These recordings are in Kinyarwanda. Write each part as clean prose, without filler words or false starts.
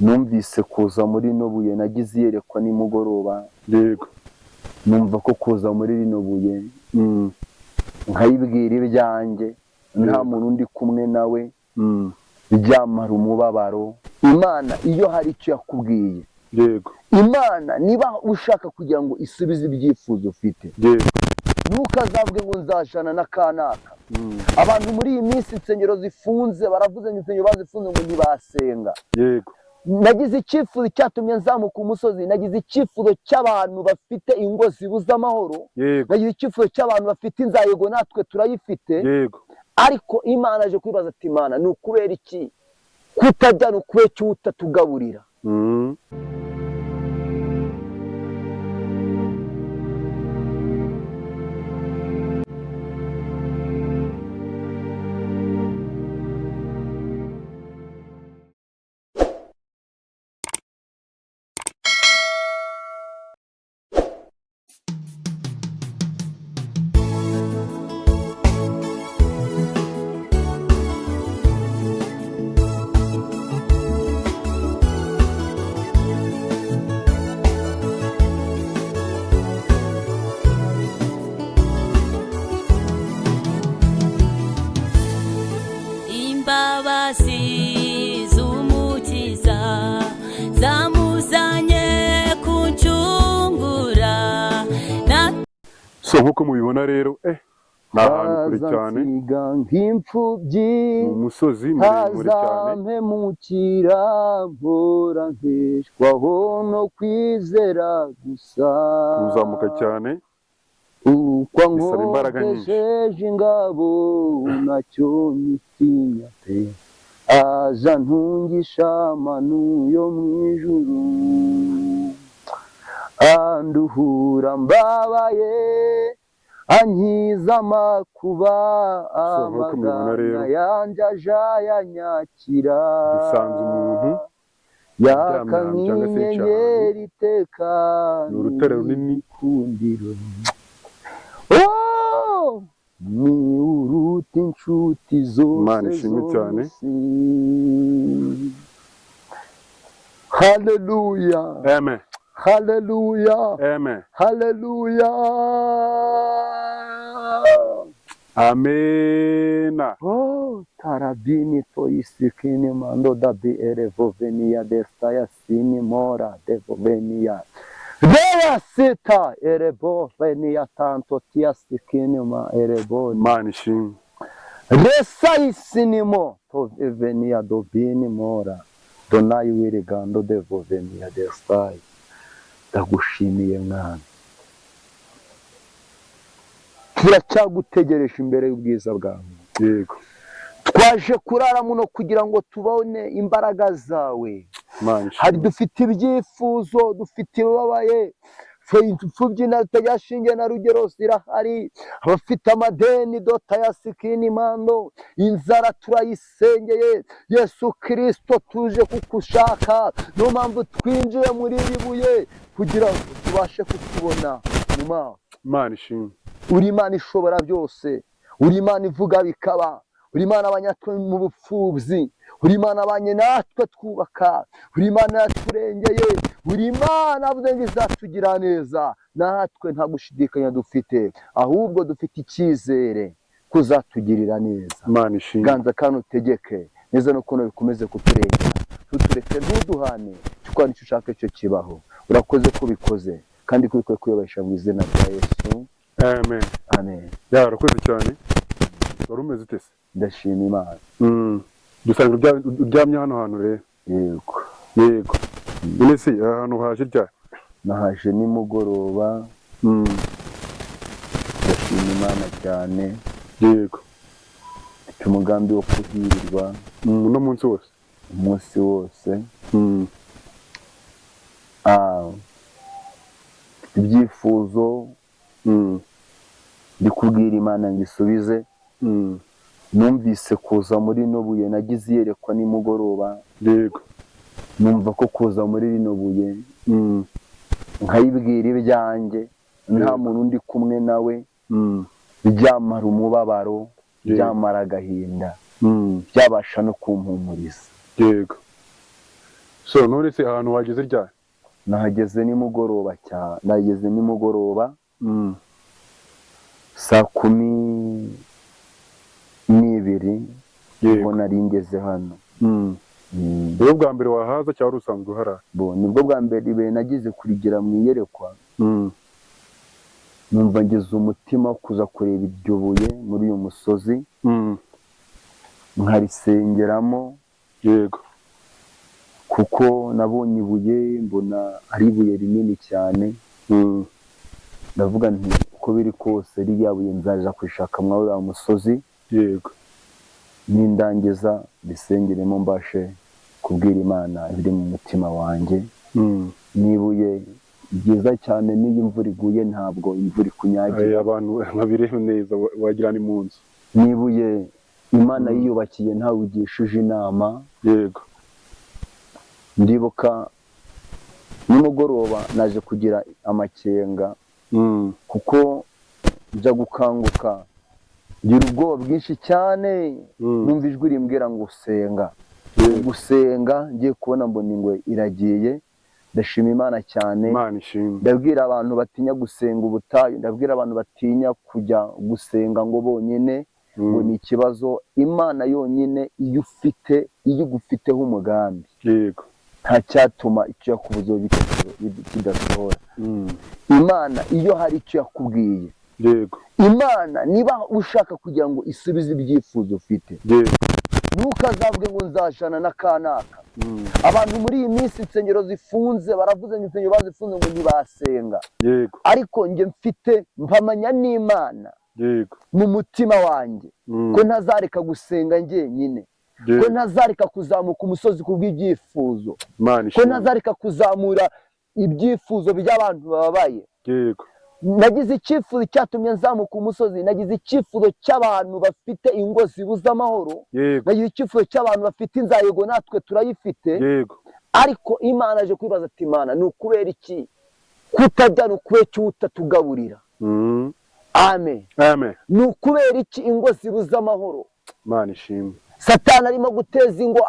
numvise kuza muri rino buye nagize iyerekwa nimugoroba yego numva ko kuza muri rino buye nkayibwira ibyanjye nta muntu undi kumwe nawe byamara umubabaro. Imana iyo hari icyo yakubwiye yego Imana niba ushaka kugira ngo isubize ibyifuzo ufite yego ntukazavuge ngo nzajana na kanaka. Abantu muri iyi minsi insengero zifunze baravuze ngo insengero bazifunze ngo ntibasenga. yego Nagize icyifuzo cyatumye nzamuka umusozi, nagize icyifuzo cy'abantu bafite ingo zibuze amahoro, yego nagize icyifuzo cy'abantu bafite inzayego natwe turayifite, yego ariko Imana aje kwibaza ati Imana ni ukubera iki kutajya, ni ukubera iki utatugaburira? Imbabazi z'umukiza zamuzanye kuncungura. So nkuko mubibona rero ni ahantu kure cyane nk'imfubyi mu musozi muremure cyane, ntazampemukira mpora nkeshwaho no kwizera gusa, uzamuka cyane ukwa bisaba imbaraga nyinshi. nkoresheje ingabo nacyo nyitinya pe, aza ntungisha amanu yo mu ijuru, anduhura mbabaye ankiza amakuba, amaganya yanje aja yanyakira, dusanze umuntu yaka nk'inyenyeri iteka ni urutare runini kundiro, ni uruta inshuti Imana zose ishimwe cyane. Haleluya, amen haleluya, amen haleluya, amena. Tarabini toisikini mando da bi erevovenia destaya sini mora devovenia Dea sita erebovenia tanto tia sikini ma ereboni Imana ishimwe. Resa isinimo to venia dovini mora donai wirigando devovenia destai. Ndagushimiye mwana, turacyagutegereje imbere y'ubwiza bwawe. Yego Twaje kurara muno kugira ngo tubone imbaraga zawe. Hari dufite ibyifuzo, dufite ibibabaye, imfubyi natajyashinge na rugero zirahari, abafite amadeni dota ya sikini mando, inzara turayisengeye. Yesu Kristo tuje kukushaka, no mpamvu twinjiye muri iri buye kugira ngo tubashe kukubona mu maso. Imana ishimwe. Uri Imana ishobora byose, uri Imana ivuga bikaba, uri Imana abanyatwe mu bupfubyi, uri Imana abanye natwe twubaka, uri Imana yaturengeye, uri Imana avuze ngo izatugira neza. Natwe nta gushidikanya dufite, ahubwo dufite icyizere kuzatugirira neza. Imana ishimwe. Ganza kandi utegeke neza no kuno bikomeze kuturengera, tutureke ntuduhane, cyukora nicyo ushaka cyo kibaho. Urakoze ko bikoze kandi kubikwiye kuyobesha mu izina rya Yesu. Amen. Amen. Urakoze cyane. Wari umeze ute se? Ndashima Imana. Dusanga uryamye hano hantu rero. Yego. Yego. None se ahantu haje ryari? Nahaje nimugoroba. Ndashima Imana cyane. Yego. Mfite umugambi wo kuhirirwa uno munsi wose. Umunsi wose. Ibyifuzo ndi kubwira Imana ngo isubize. Numvise kuza muri rino buye nagize iyerekwa nimugoroba. Yego. Numva ko kuza muri rino buye nkayibwira ibyanjye nta muntu undi kumwe nawe, byamara umubabaro, byamara agahinda, byabasha no kumpumuriza. Yego. So none se ahantu wageze ryari? Nahageze nimugoroba cyane, nageze nimugoroba saa 12 niho nari ngeze hano. Bwo bwa mbere wahaza cyangwa usanzwe uhara? Nibwo bwa mbere nagize kurigira mu iyerekwa. Numva ngize umutima kuza kureba iryo buye muri uyu musozi, nkarisengeramo. Yego. Kuko nabonye ibuye mbona ari ibuye rinini cyane. Ndavuga nti uko biri kose ririya buye nzaja kwishaka muri uwo musozi. Yego. Nindangiza bisengeremo mbashe kubwira Imana ibiri mu mutima wanjye. Nibuye byiza cyane, n'iyo imvura iguye ntabwo imvura ikunyagira. Abantu babireba neza wagira ni mu nzu. Nibuye Imana yiyubakiye ntawe ugishije inama. Yego. Ndibuka nimugoroba naje kugira amakenga, kuko njya gukanguka ngira ubwoba bwinshi cyane. Numva ijwi rimbwira ngo usenga. Gusenga ngiye kubona mbona ingwe iragiye. Ndashima Imana cyane. Ndabwira abantu batinya gusenga ubutayu, ndabwira abantu batinya kujya gusenga ngo bonyine ngo ni ikibazo. Imana yonyine iyo igufiteho umugambi, yego, nta cyatuma icyo yakubuzeho kidasohora. Imana iyo hari icyo yakubwiye, yego, Imana niba ushaka kugira ngo isubize ibyifuzo ufite, yego, ntukazavuge ngo nzashana na kanaka. Abantu muri iyi minsi insengero zifunze, baravuze ngo insengero bazifunze ngo ntibasenga. Yego. Ariko njye mfite mpamanya n'Imana, yego, mu mutima wanjye ko ntazareka gusenga njyenyine, ko ntazareka kuzamuka umusozi kubw'ibyifuzo, ko ntazareka kuzamura ibyifuzo by'abantu bababaye. Yego. Nagize icyifuzo cyatumye nzamuka umusozi, nagize icyifuzo cy'abantu bafite ingo zibuze amahoro. Yego. Nagize icyifuzo cy'abantu bafite inzayego, natwe turayifite. Yego. Ariko Imana aje kwibaza ati Imana ni ukubera iki kutajya, ni ukubera iki utatugaburira? Amen. Amen. Ni ukubera iki ingo zibuze amahoro? Imana ishimwe. Satani arimo guteza ingo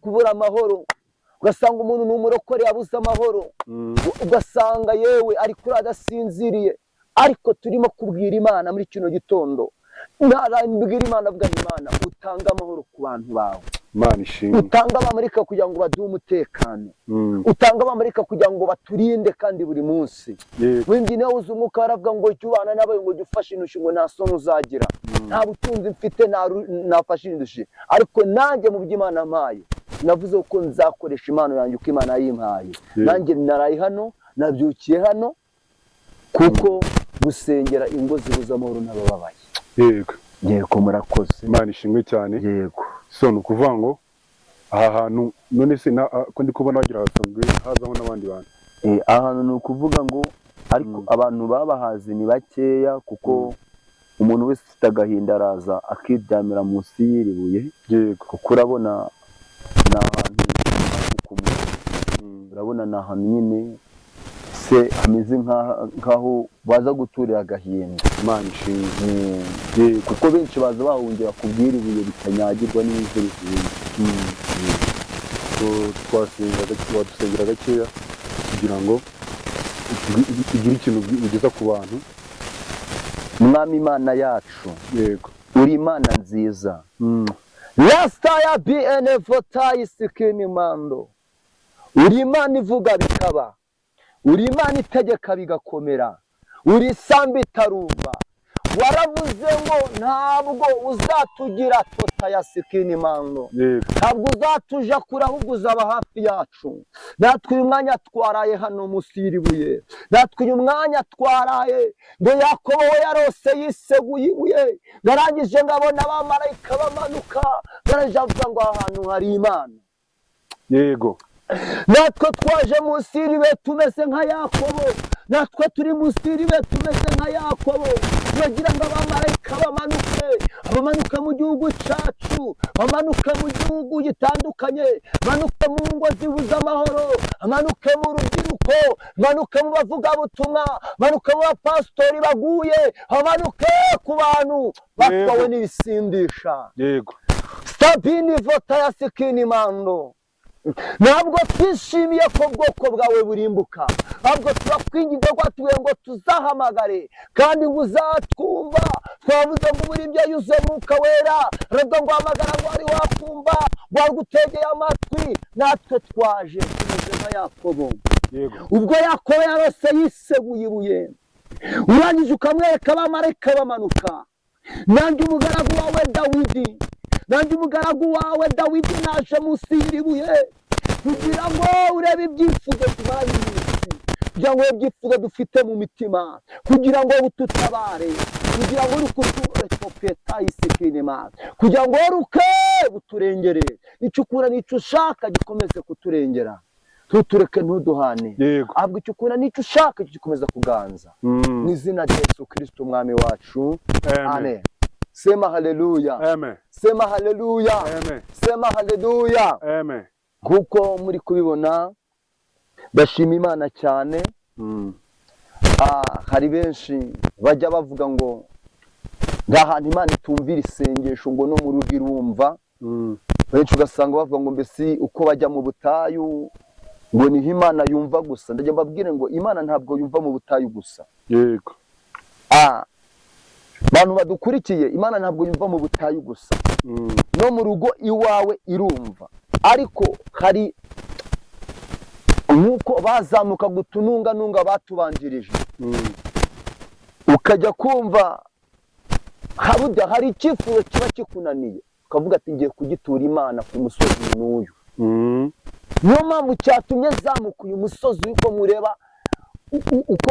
kubura amahoro. Ugasanga umuntu ni umurokore yabuze amahoro. Ugasanga yewe ari kuri adasinziriye. Ariko turimo kubwira Imana muri kino gitondo, narambwira Imana, avuga Imana utanga amahoro ku bantu bawe. Imana ishimwe. Utanga abamarayika kugira ngo baduhe umutekano. Utanga abamarayika kugira ngo baturinde kandi buri munsi. Windi nawe uzi umwuka waravuga ngo jya ubana nawe, ngo jya ufashe indushyi, ngo nta sono uzagira. Nta butunzi mfite nafashe indushyi, ariko nanjye mu by'Imana ampaye navuze ko nzakoresha impano yanjye uko Imana yimpaye. Nanjye naraye hano, nabyukiye hano kuko gusengera ingo zibuze amahoro n'abababaye. Yego. Yego, murakoze. Imana ishimwe cyane. Yego. So ni ukuvuga ngo aha hantu none se ko ndi kubona wagira hasanzwe hazaho n'abandi bantu. Ahantu ni ukuvuga ngo ariko abantu babahazi ni bakeya, kuko umuntu wese ufite agahinda araza akiryamira munsi y'iri buye. Yego. Kuko urabona ni ahantu urabona ni ahantu nyine se hameze nk'aho baza guturira agahinda. Imana ishimwe. Kuko benshi baza bahungira kubwira ibuye bitanyagirwa n'imvura iguye. Dusengera gakeya kugira ngo ugire ikintu ugeza ku bantu. Mwami Imana yacu, yego, uri Imana nziza. Rasta ya BNFotayi sikini mando. Uri Imana ivuga bikaba, uri Imana itegeka bigakomera, uri isambu itarumba. Waravuze ngo ntabwo uzatugira tota ya sikini mando, ntabwo uzatuja kure, ahubwo uzaba hafi yacu. Natwe uyu mwanya twaraye hano munsi y'iribuye, natwe uyu mwanya twaraye ngo Yakobo we yarose yiseguye ibuye, narangije ngabona abamarayika bamanuka, baraje avuga ngo aha hantu hari Imana. Yego. Natwe twaje munsi y'iribuye tumeze nka Yakobo, natwe turi munsi y'iribuye tumeze nka Yakobo. Bagira ngo abamarayika bamanuka mu gihugu cyacu, bamanuka mu gihugu gitandukanye, bamanuka mu ngo zibuze amahoro, bamanuka mu rubyiruko, bamanuka mu bavugabutumwa, bamanuka mu bapasitori baguye, bamanuka ku bantu batwawe n'ibisindisha. Yego. Stabini vota ya sikini mando. ntabwo twishimiye ko ubwoko bwawe burimbuka, ahubwo turakwinginze ko watubwiye ngo tuzahamagare kandi ngo uzatwumva. Twavuze ngo umuririmbyi yanyuze Mwuka Wera aravuga ngo hamagara ngo wari wakumva, wagutegeye amatwi. Natwe twaje tumeze nka Yakobo, ubwo Yakobo yarose yiseguye ibuye, urangije ukamwereka abamarayika bamanuka. Nanjye umugaragu wawe Dawidi, nanjye umugaragu wawe Dawidi naje munsi y'iribuye kugira ngo urebe ibyifuzo tumaranye iminsi, kugira ngo urebe ibyifuzo dufite mu mitima, kugira ngo bututabare, kugira ngo kugira ngo ruke buturengere. Icyo ukunda n'icyo ushaka gikomeze kuturengera, tutureke ntuduhane. Ahubwo icyo ukunda n'icyo ushaka gikomeza kuganza, mu izina rya Yesu Kristo umwami wacu, amen. Sema haleluya, amen. Sema haleluya, amen. Sema haleluya, amen. Kuko muri kubibona bashima Imana cyane. Hari benshi bajya bavuga ngo nta hantu Imana itumvira isengesho, ngo no mu rugo irumva. Benshi ugasanga bavuga ngo mbese uko bajya mu butayu ngo niho Imana yumva gusa. Ndajya mbabwire ngo Imana ntabwo yumva mu butayu gusa. Yego. Bantu badukurikiye, Imana ntabwo yumva mu butayu gusa, no mu rugo iwawe irumva. Ariko hari nk'uko bazamuka gutununga batubanjirije, ukajya kumva hari icyifuzo kiba kikunaniye, ukavuga ati ngiye kugitura Imana ku musozi n'uyu. Niyo mpamvu cyatumye zamuka uyu musozi uko mureba uko